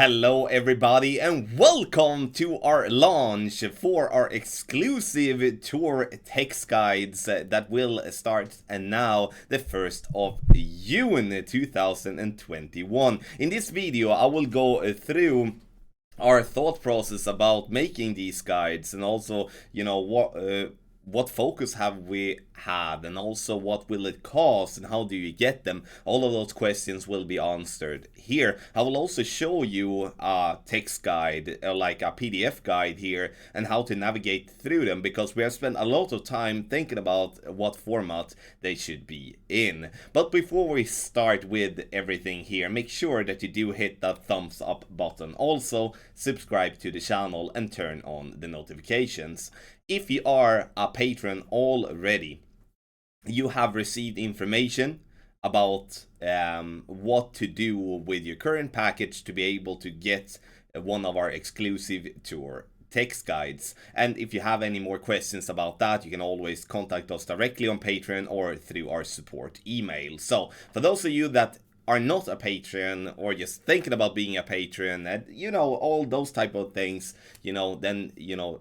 Hello everybody and welcome to our launch for our exclusive tour text guides that will start now the 1st of June 2021. In this video I will go through our thought process about making these guides, and also what focus have we had, and also what will it cost and how do you get them. All of those questions will be answered here. I will also show you a text guide, like a PDF guide here, and how to navigate through them, because we have spent a lot of time thinking about what format they should be in. But before we start with everything here, make sure that you do hit that thumbs up button. Also subscribe to the channel and turn on the notifications. If you are a patron already, you have received information about what to do with your current package to be able to get one of our exclusive tour text guides. And if you have any more questions about that, you can always contact us directly on Patreon or through our support email. So for those of you that are not a patron or just thinking about being a patron, and all those type of things, then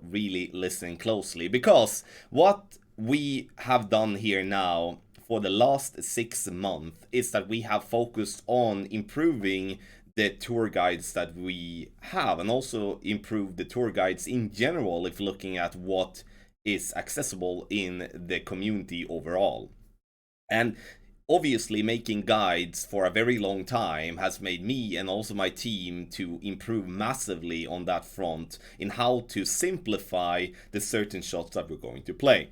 really listen closely, because what we have done here now for the last 6 months is that we have focused on improving the tour guides that we have, and also improve the tour guides in general if looking at what is accessible in the community overall. And obviously, making guides for a very long time has made me and also my team to improve massively on that front in how to simplify the certain shots that we're going to play.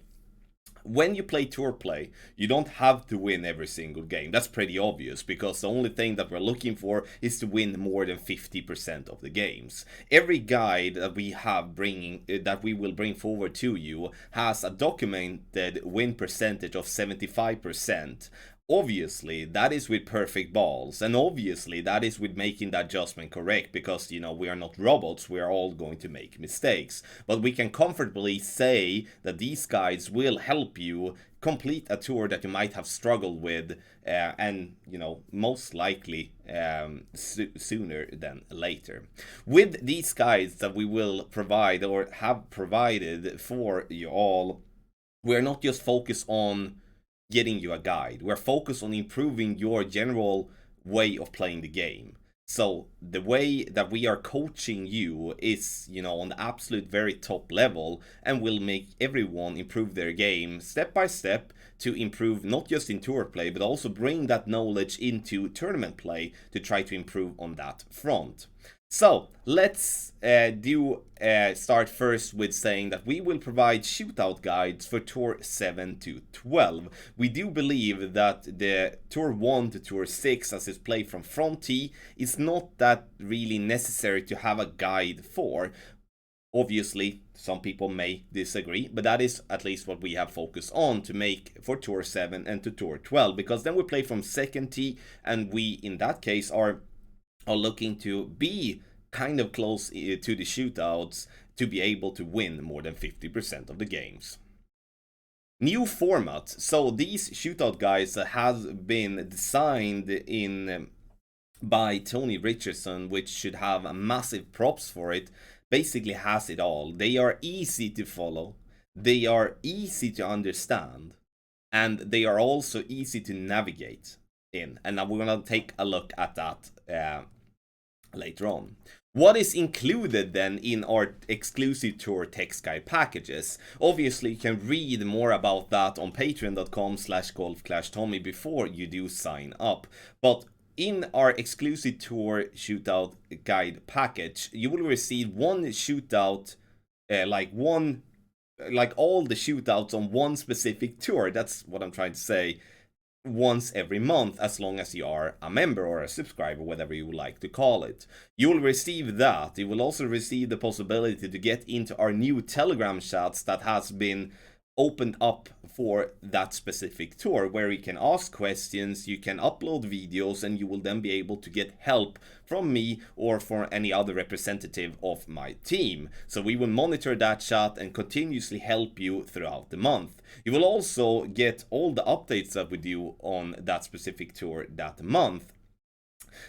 When you play tour play, you don't have to win every single game. That's pretty obvious, because the only thing that we're looking for is to win more than 50% of the games. Every guide that we have that we will bring forward to you has a documented win percentage of 75%. Obviously, that is with perfect balls, and obviously that is with making that adjustment correct, because we are not robots, we are all going to make mistakes. But we can comfortably say that these guides will help you complete a tour that you might have struggled with, and most likely sooner than later. With these guides that we will provide or have provided for you all, we're not just focused on getting you a guide. We're focused on improving your general way of playing the game. So the way that we are coaching you is, on the absolute very top level, and will make everyone improve their game step by step to improve not just in tour play, but also bring that knowledge into tournament play to try to improve on that front. So let's start first with saying that we will provide shootout guides for Tour 7 to 12. We do believe that the Tour 1 to Tour 6, as is played from front tee, is not that really necessary to have a guide for. Obviously, some people may disagree, but that is at least what we have focused on to make for Tour 7 and to Tour 12, because then we play from second tee, and we, in that case, are looking to be kind of close to the shootouts to be able to win more than 50% of the games. New format. So these shootout guides have been designed by Tony Richardson, which should have a massive props for it. Basically has it all. They are easy to follow, they are easy to understand, and they are also easy to navigate in. And now we're gonna take a look at that later on. What is included then in our exclusive tour text guide packages? Obviously, you can read more about that on patreon.com/golfclashtommy before you do sign up. But in our exclusive tour shootout guide package, you will receive one shootout, like all the shootouts on one specific tour. That's what I'm trying to say. Once every month, as long as you are a member or a subscriber, whatever you would like to call it. You will receive that. You will also receive the possibility to get into our new Telegram chats that has been opened up for that specific tour, where you can ask questions, you can upload videos, and you will then be able to get help from me or from any other representative of my team. So we will monitor that chat and continuously help you throughout the month. You will also get all the updates that we do on that specific tour that month.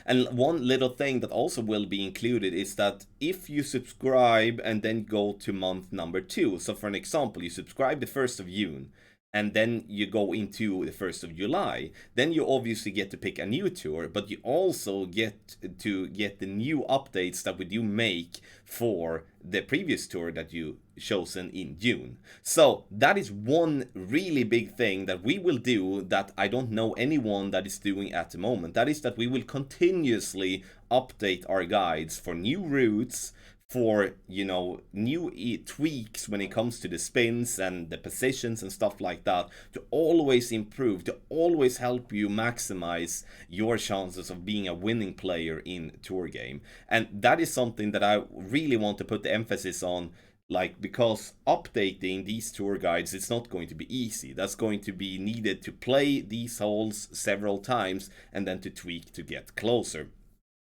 And one little thing that also will be included is that if you subscribe and then go to month number 2, so for an example, you subscribe the 1st of June, and then you go into the 1st of July, then you obviously get to pick a new tour, but you also get to get the new updates that we do make for the previous tour that you chosen in June. So that is one really big thing that we will do that I don't know anyone that is doing at the moment. That is that we will continuously update our guides for new routes, for, you know, new tweaks when it comes to the spins and the positions and stuff like that, to always improve, to always help you maximize your chances of being a winning player in tour game. And that is something that I really want to put the emphasis on, like, because updating these tour guides, it's not going to be easy. That's going to be needed to play these holes several times and then to tweak to get closer.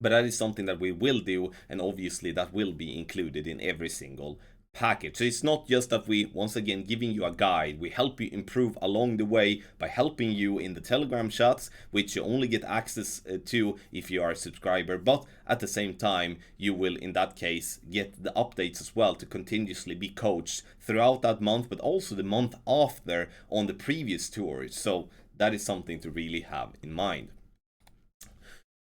But that is something that we will do, and obviously that will be included in every single package. So it's not just that we, once again, giving you a guide. We help you improve along the way by helping you in the Telegram chats, which you only get access to if you are a subscriber. But at the same time, you will, in that case, get the updates as well to continuously be coached throughout that month, but also the month after on the previous tours. So that is something to really have in mind.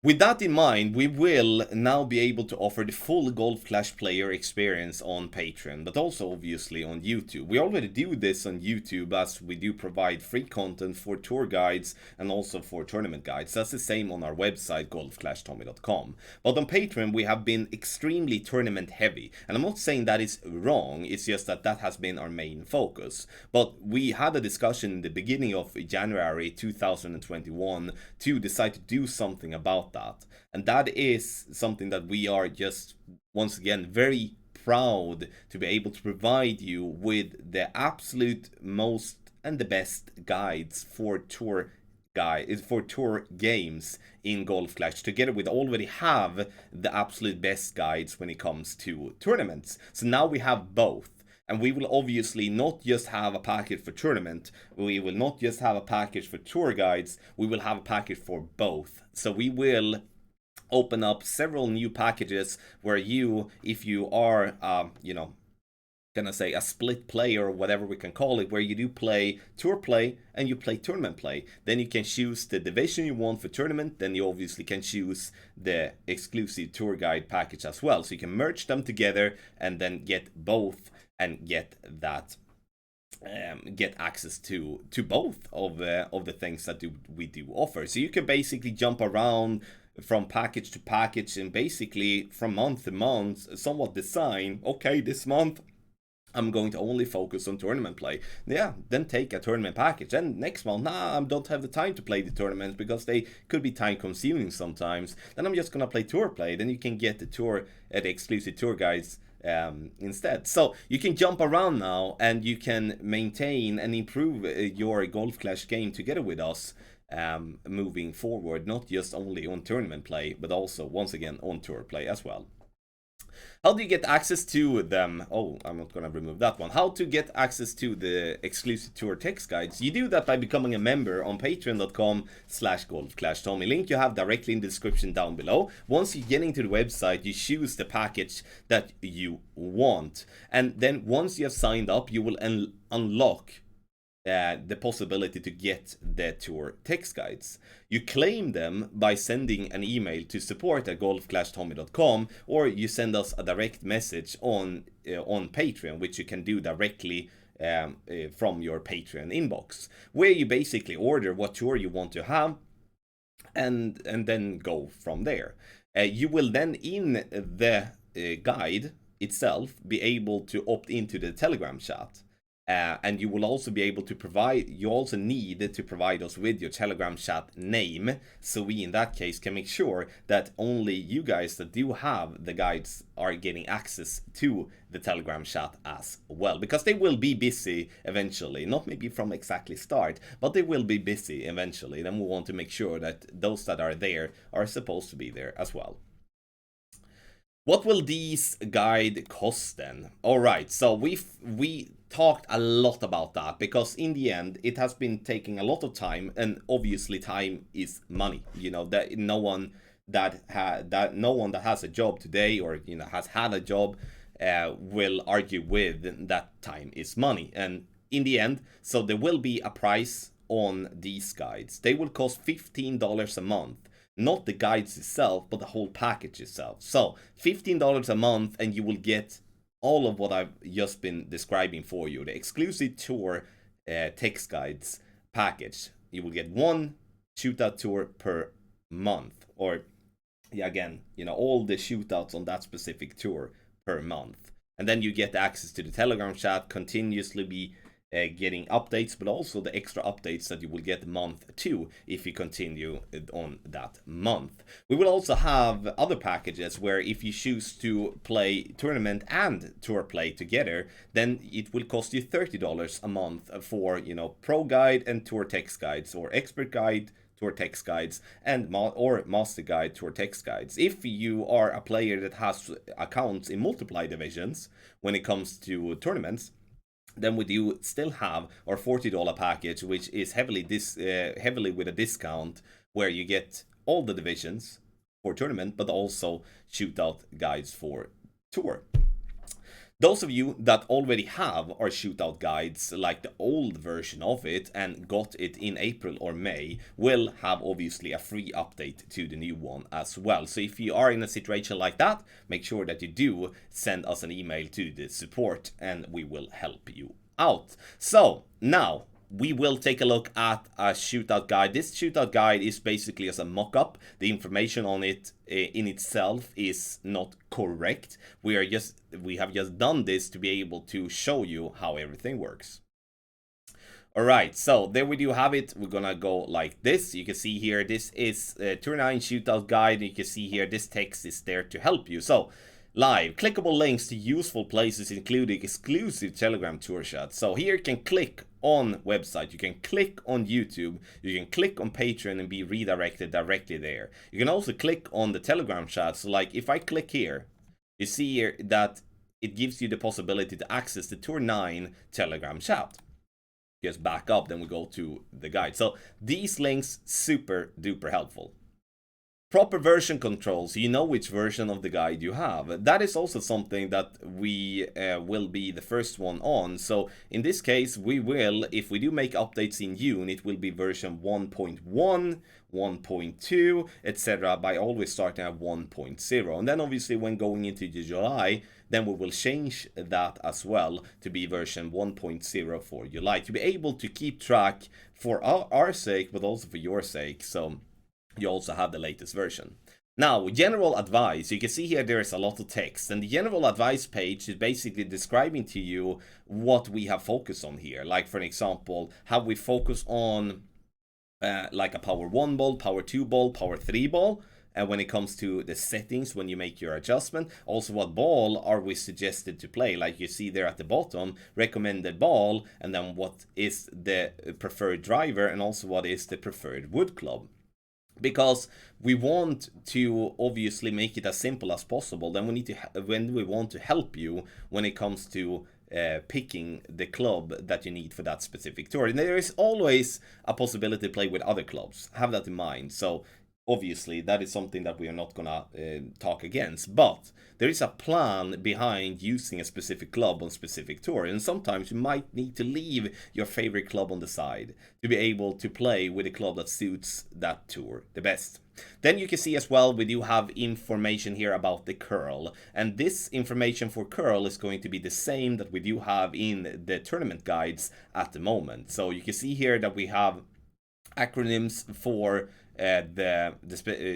With that in mind, we will now be able to offer the full Golf Clash player experience on Patreon, but also obviously on YouTube. We already do this on YouTube, as we do provide free content for tour guides and also for tournament guides. That's the same on our website, golfclashtommy.com. But on Patreon, we have been extremely tournament heavy. And I'm not saying that is wrong, it's just that that has been our main focus. But we had a discussion in the beginning of January 2021 to decide to do something about that. And that is something that we are just, once again, very proud to be able to provide you with the absolute most and the best guides for tour games in Golf Clash. Together we already have the absolute best guides when it comes to tournaments. So now we have both. And we will obviously not just have a package for tournament, we will not just have a package for tour guides, we will have a package for both. So we will open up several new packages where you, if you are, gonna say a split play or whatever we can call it, where you do play tour play and you play tournament play, then you can choose the division you want for tournament, then you obviously can choose the exclusive tour guide package as well. So you can merge them together and then get both and get that get access to both of the things that we do offer. So you can basically jump around from package to package and basically from month to month somewhat design, okay, this month I'm going to only focus on tournament play. Yeah, then take a tournament package. And next month, I don't have the time to play the tournaments because they could be time consuming sometimes. Then I'm just gonna play tour play. Then you can get the tour, the exclusive tour guides instead. So you can jump around now and you can maintain and improve your Golf Clash game together with us moving forward, not just only on tournament play, but also, once again, on tour play as well. How do you get access to them? Oh, I'm not gonna remove that one. How to get access to the exclusive tour text guides? You do that by becoming a member on patreon.com/golfclashtommy. Link you have directly in the description down below. Once you get into the website, you choose the package that you want. And then once you have signed up, you will unlock the possibility to get the tour text guides. You claim them by sending an email to support@golfclashtommy.com, or you send us a direct message on Patreon, which you can do directly from your Patreon inbox, where you basically order what tour you want to have and then go from there. You will then, in the guide itself, be able to opt into the Telegram chat. And you will also be able to you also need to provide us with your Telegram chat name, so we in that case can make sure that only you guys that do have the guides are getting access to the Telegram chat as well, because they will be busy eventually, not maybe from exactly start, but they will be busy eventually. Then we want to make sure that those that are there are supposed to be there as well. What will these guide cost then? Alright, so we talked a lot about that, because in the end it has been taking a lot of time, and obviously time is money. You know, that no one that no one that has a job today, or has had a job, will argue with that time is money. And in the end, so there will be a price on these guides. They will cost $15 a month. Not the guides itself, but the whole package itself. So $15 a month, and you will get all of what I've just been describing for you. The exclusive tour text guides package. You will get one shootout tour per month, or yeah, again, all the shootouts on that specific tour per month. And then you get access to the Telegram chat, continuously be getting updates, but also the extra updates that you will get month 2 if you continue on that month. We will also have other packages where if you choose to play tournament and tour play together, then it will cost you $30 a month for, pro guide and tour text guides, or expert guide, tour text guides, and or master guide tour text guides. If you are a player that has accounts in multiply divisions when it comes to tournaments, then we do still have our $40 package, which is heavily with a discount, where you get all the divisions for tournament, but also shootout guides for tour. Those of you that already have our shootout guides, like the old version of it, and got it in April or May, will have obviously a free update to the new one as well. So if you are in a situation like that, make sure that you do send us an email to the support, and we will help you out. So now we will take a look at a shootout guide. This shootout guide is basically as a mock-up. The information on it in itself is not correct. We have just done this to be able to show you how everything works. Alright, so there we do have it. We're gonna go like this. You can see here, this is Tour 9 shootout guide. You can see here, this text is there to help you. So, live, clickable links to useful places, including exclusive Telegram tour chats. So here you can click on website, you can click on YouTube, you can click on Patreon and be redirected directly there. You can also click on the Telegram chat. So like if I click here, you see here that it gives you the possibility to access the Tour 9 Telegram chat. Just back up, then we go to the guide. So these links, super duper helpful. Proper version control, so you know which version of the guide you have. That is also something that we will be the first one on. So in this case, we will, if we do make updates in June, it will be version 1.1, 1.2, etc. by always starting at 1.0. And then obviously when going into July, then we will change that as well to be version 1.0 for July, to be able to keep track for our sake, but also for your sake. So you also have the latest version. Now, general advice. You can see here there is a lot of text, and the general advice page is basically describing to you what we have focused on here. Like for an example, how we focus on like a power 1 ball, power 2 ball, power 3 ball. And when it comes to the settings, when you make your adjustment, also what ball are we suggested to play? Like you see there at the bottom, recommended ball, and then what is the preferred driver, and also what is the preferred wood club. Because we want to obviously make it as simple as possible. Then we need to, when we want to help you when it comes to picking the club that you need for that specific tour. And there is always a possibility to play with other clubs. Have that in mind. So obviously that is something that we are not gonna talk against, but there is a plan behind using a specific club on specific tour, and sometimes you might need to leave your favorite club on the side to be able to play with a club that suits that tour the best. Then you can see as well, we do have information here about the curl, and this information for curl is going to be the same that we do have in the tournament guides at the moment. So you can see here that we have acronyms for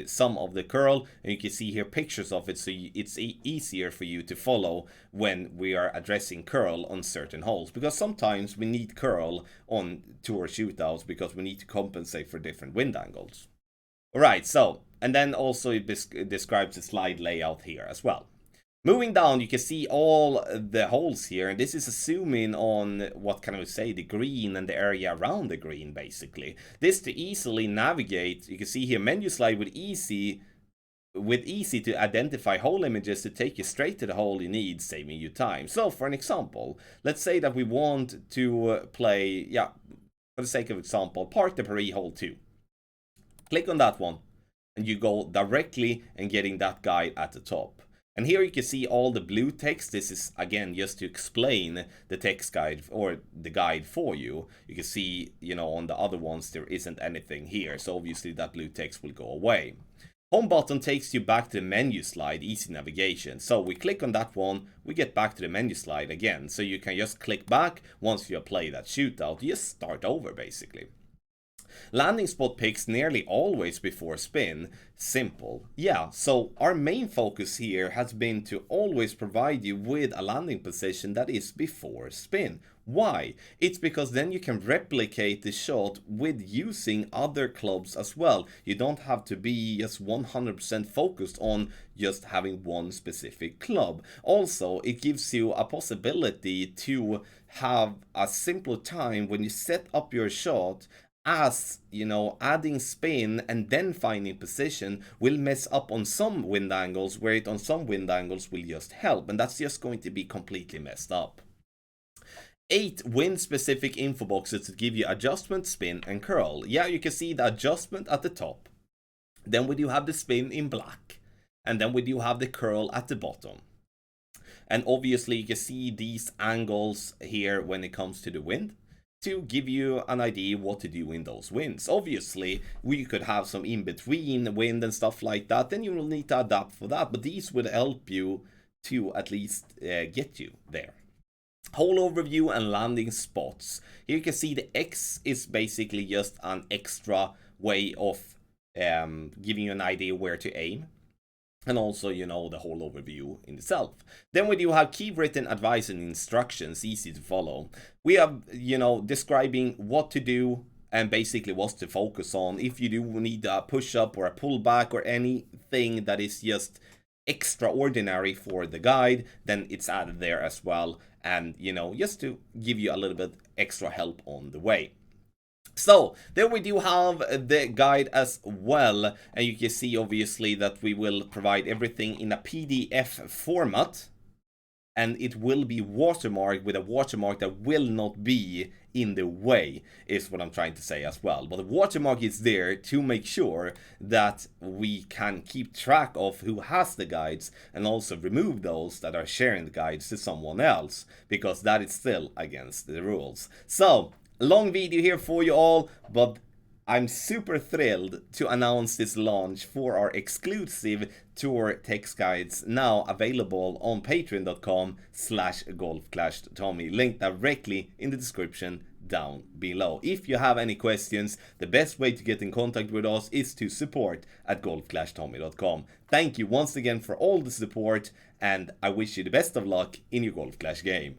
some of the curl, and you can see here pictures of it, so it's easier for you to follow when we are addressing curl on certain holes, because sometimes we need curl on tour shootouts because we need to compensate for different wind angles. Alright, so, and then also it describes the slide layout here as well. Moving down, you can see all the holes here, and this is assuming on what can I say, the green and the area around the green, basically. This to easily navigate. You can see here menu slide with easy to identify hole images to take you straight to the hole you need, saving you time. So for an example, let's say that we want to play, for the sake of example, Parc de Paris hole 2. Click on that one. and you go directly and getting that guide at the top. And here you can see all the blue text. This is again just to explain the text guide or the guide for you. You can see, on the other ones there isn't anything here, so obviously that blue text will go away. Home button takes you back to the menu slide, easy navigation. So we click on that one, we get back to the menu slide again. So you can just click back once you play that shootout, you just start over basically. Landing spot picks nearly always before spin. Simple. Yeah, so our main focus here has been to always provide you with a landing position that is before spin. Why? It's because then you can replicate the shot with using other clubs as well. You don't have to be just 100% focused on just having one specific club. Also, it gives you a possibility to have a simpler time when you set up your shot, as adding spin and then finding position will mess up on some wind angles, where it on some wind angles will just help, and that's just going to be completely messed up. 8 wind specific info boxes that give you adjustment, spin and curl. Yeah, you can see the adjustment at the top, then we do have the spin in black, and then we do have the curl at the bottom. And obviously you can see these angles here when it comes to the wind, to give you an idea what to do in those winds. Obviously, we could have some in-between wind and stuff like that, then you will need to adapt for that, but these would help you to at least get you there. Whole overview and landing spots. Here you can see the X is basically just an extra way of giving you an idea where to aim. And also, the whole overview in itself. Then we do have key written advice and instructions, easy to follow. We have, describing what to do and basically what to focus on. If you do need a push-up or a pullback or anything that is just extraordinary for the guide, then it's added there as well. And, just to give you a little bit extra help on the way. So, there we do have the guide as well, and you can see obviously that we will provide everything in a PDF format, and it will be watermarked with a watermark that will not be in the way, is what I'm trying to say as well. But the watermark is there to make sure that we can keep track of who has the guides, and also remove those that are sharing the guides to someone else, because that is still against the rules. So, long video here for you all, but I'm super thrilled to announce this launch for our exclusive tour text guides, now available on patreon.com/golfclashtommy, linked directly in the description down below. If you have any questions, the best way to get in contact with us is to support@golfclashtommy.com. Thank you once again for all the support, and I wish you the best of luck in your Golf Clash game.